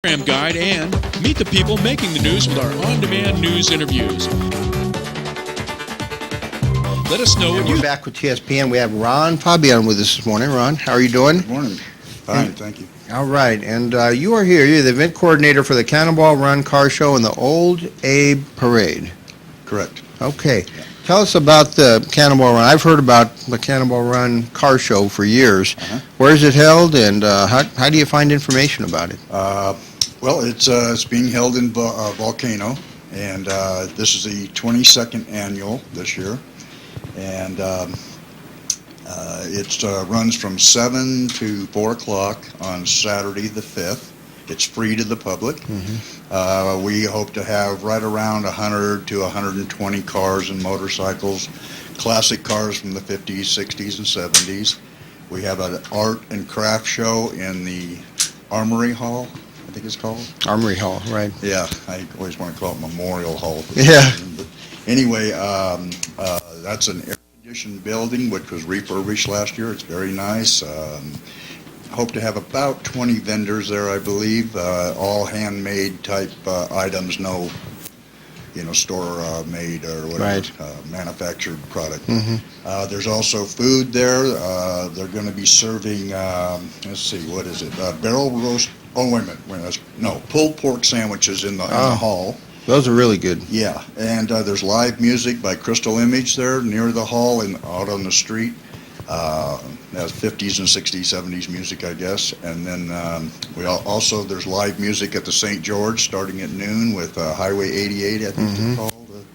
Program guide and meet the people making the news with our on-demand news interviews. Let us know what We're back with TSPN. We have Ron Faubion with us this morning. Ron, how are you doing? Good morning. Fine, thank you. All right, and you are here. You're the event coordinator for the Cannonball Run Car Show and the Old Abe Parade. Correct. Okay. Tell us about the Cannonball Run. I've heard about the Cannonball Run Car Show for years. Where is it held, and how do you find information about it? Well, it's being held in Volcano, and this is the 22nd annual this year, and it runs from 7 to 4 o'clock on Saturday the 5th. It's free to the public. We hope to have right around 100 to 120 cars and motorcycles, classic cars from the 50s, 60s, and 70s. We have an art and craft show in the Armory Hall, I think it's called. Armory Hall, right. Yeah, I always want to call it Memorial Hall. Yeah. But anyway, that's an air-conditioned building which was refurbished last year. It's very nice. Hope to have about 20 vendors there, I believe, all handmade type items, no, store made or whatever, Right. Manufactured product. There's also food there. They're going to be serving, let's see, what is it? Barrel roast. Oh, wait a minute. No, pulled pork sandwiches in the hall. Those are really good. Yeah, and there's live music by Crystal Image there near the hall and out on the street. That's 50s and 60s, 70s music, I guess. And then there's live music at the St. George starting at noon with Highway 88, I think they're called.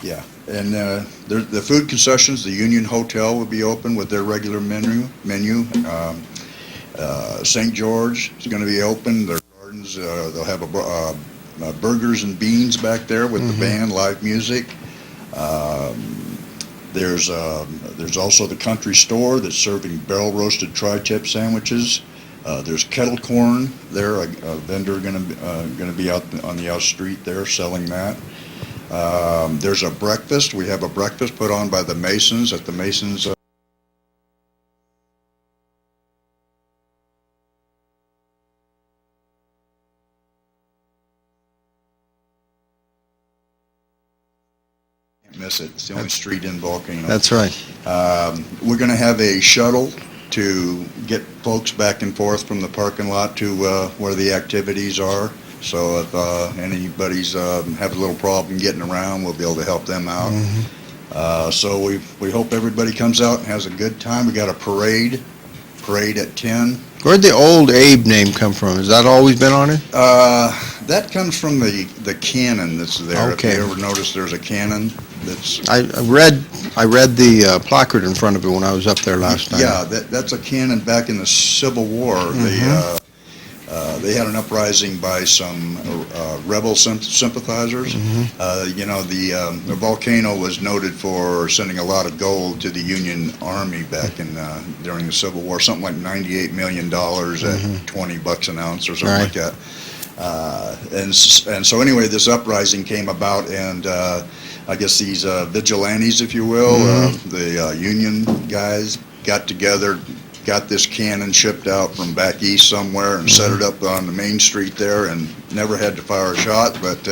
Yeah, and the food concessions, the Union Hotel will be open with their regular menu. St. George is going to be open. Their gardens, they'll have burgers and beans back there with the band, live music. There's also the country store that's serving barrel roasted tri-tip sandwiches. There's kettle corn there, a vendor going to be out on the out street there selling that. There's a breakfast. We have a breakfast put on by the Masons at the Masons. Miss it. It's the only street in Volcano. That's right. We're going to have a shuttle to get folks back and forth from the parking lot to where the activities are. So if anybody's have a little problem getting around, we'll be able to help them out. So we hope everybody comes out and has a good time. We got a parade at 10. Where'd the Old Abe name come from? Has that always been on it? That comes from the cannon that's there. Okay. If you ever noticed, there's a cannon that's. I read the placard in front of it when I was up there last time. Yeah, that's a cannon back in the Civil War. They had an uprising by some rebel sympathizers. The Volcano was noted for sending a lot of gold to the Union Army back during the Civil War, something like $98 million at $20 an ounce or something like that. And so anyway, this uprising came about, and I guess these vigilantes, if you will, the Union guys got together, got this cannon shipped out from back east somewhere and set it up on the main street there and never had to fire a shot, but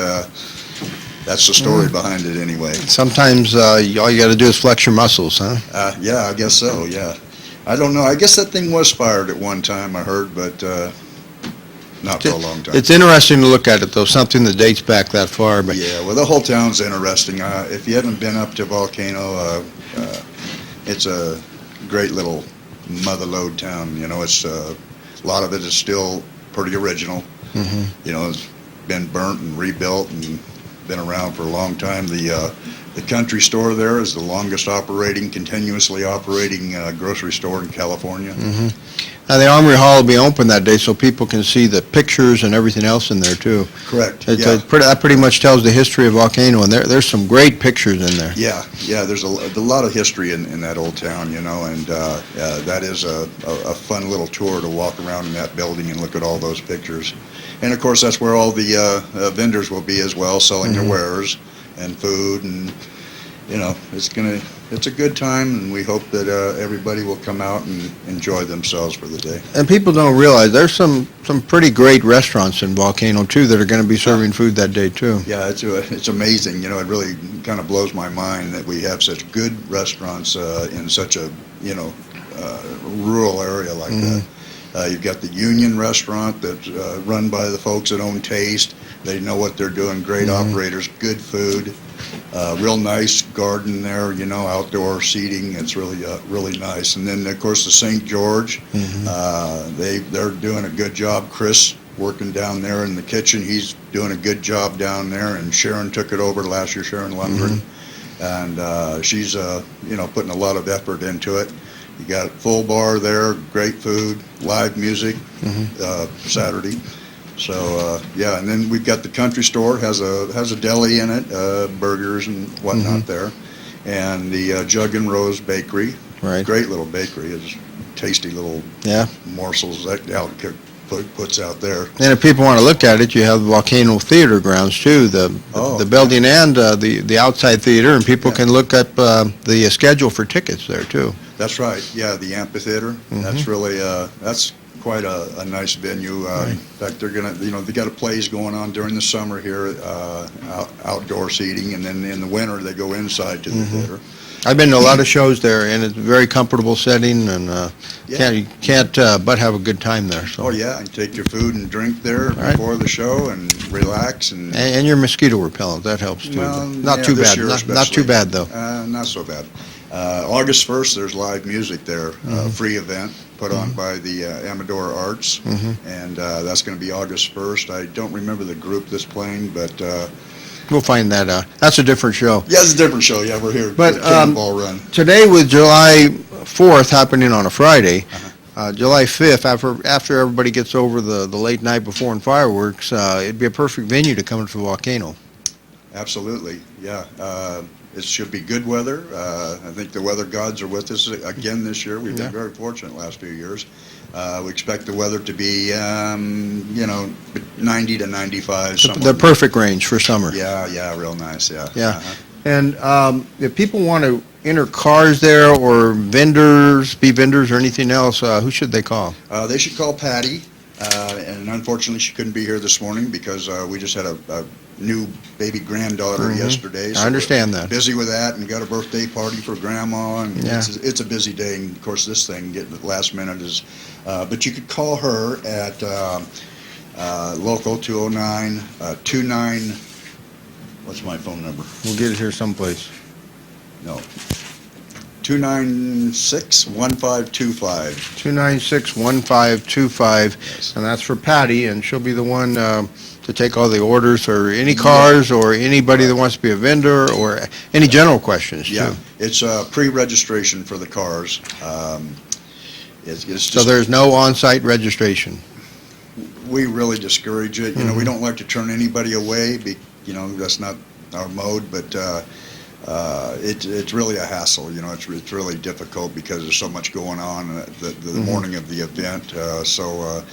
that's the story behind it anyway. Sometimes all you got to do is flex your muscles, huh? Yeah, I guess so, yeah. I don't know. I guess that thing was fired at one time, I heard, but not for a long time. It's interesting to look at it, though, something that dates back that far. But yeah, well, the whole town's interesting. If you haven't been up to Volcano, it's a great little motherlode town. It's a lot of it is still pretty original. It's been burnt and rebuilt and been around for a long time. The country store there is the longest continuously operating grocery store in California. Now, the Armory Hall will be open that day, so people can see the pictures and everything else in there, too. Correct. That pretty much tells the history of Volcano, and there's some great pictures in there. Yeah, there's a lot of history in that old town, and that is a fun little tour to walk around in that building and look at all those pictures. And, of course, that's where all the vendors will be as well, selling their wares and food and it's a good time, and we hope that everybody will come out and enjoy themselves for the day. And people don't realize there's some pretty great restaurants in Volcano too that are going to be serving food that day too. Yeah, it's amazing. It really kind of blows my mind that we have such good restaurants in such a rural area like that. You've got the Union Restaurant that's run by the folks that own Taste. They know what they're doing. Great operators, good food, real nice garden there. Outdoor seating. It's really nice. And then of course the St. George. They're doing a good job. Chris working down there in the kitchen. He's doing a good job down there. And Sharon took it over last year. Sharon Lundgren, and she's putting a lot of effort into it. You got full bar there, great food, live music Saturday. So and then we've got the country store has a deli in it, burgers and whatnot there, and the Jug and Rose Bakery, great little bakery, is tasty little morsels that Al puts out there. And if people want to look at it, you have the Volcano Theater grounds too, the building and the outside theater, and people can look up the schedule for tickets there too. That's right. Yeah, the amphitheater. That's really that's quite a nice venue. In fact, they're gonna they got a plays going on during the summer here, outdoor seating, and then in the winter they go inside to the theater. I've been to a lot of shows there, and it's a very comfortable setting, and you can't but have a good time there. So. Oh yeah, and take your food and drink there before the show and relax and your mosquito repellent, that helps too. Well, not too bad. Not too bad though. Not so bad. August 1st, there's live music there, free event put on by the Amador Arts, and that's going to be August 1st. I don't remember the group that's playing, but we'll find that out. That's a different show. Yeah, it's a different show. Yeah, we're here but, for the Cannonball Run. Today with July 4th happening on a Friday, July 5th, after everybody gets over the late night before and fireworks, it'd be a perfect venue to come to the Volcano. Absolutely, yeah. It should be good weather. I think the weather gods are with us again this year. We've been very fortunate the last few years. We expect the weather to be, 90 to 95. The perfect range for summer. Yeah, real nice, yeah. Yeah, and if people want to enter cars there or be vendors or anything else, who should they call? They should call Patty, and unfortunately she couldn't be here this morning because we just had a new baby granddaughter yesterday. So I understand that. Busy with that, and got a birthday party for Grandma, and it's a busy day. And of course, this thing getting at the last minute is. But you could call her at local 209-29. What's my phone number? We'll get it here someplace. No. 296-1525. 296-1525, Yes. and that's for Patty, and she'll be the one to take all the orders for any cars or anybody that wants to be a vendor or any general questions too. Yeah, it's pre-registration for the cars. It's just, so there's no on-site registration. We really discourage it. We don't like to turn anybody away. That's not our mode, but it's really a hassle. It's really difficult because there's so much going on the morning of the event. So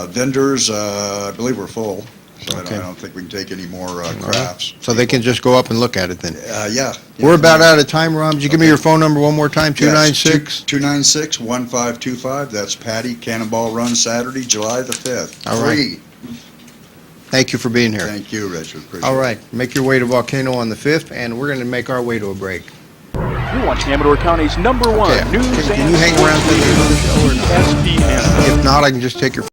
vendors, I believe we're full. So I don't think we can take any more crafts. So they can just go up and look at it then? Yeah. We're about out of time, Rob. Would you give me your phone number one more time? 296? 296-1525. That's Patty. Cannonball Run Saturday, July the 5th. All right. Thank you for being here. Thank you, Richard. Appreciate All right. Make your way to Volcano on the 5th, and we're going to make our way to a break. You're watching Amador County's #1 news Can you hang around for the show or not? SPN. If not, I can just take your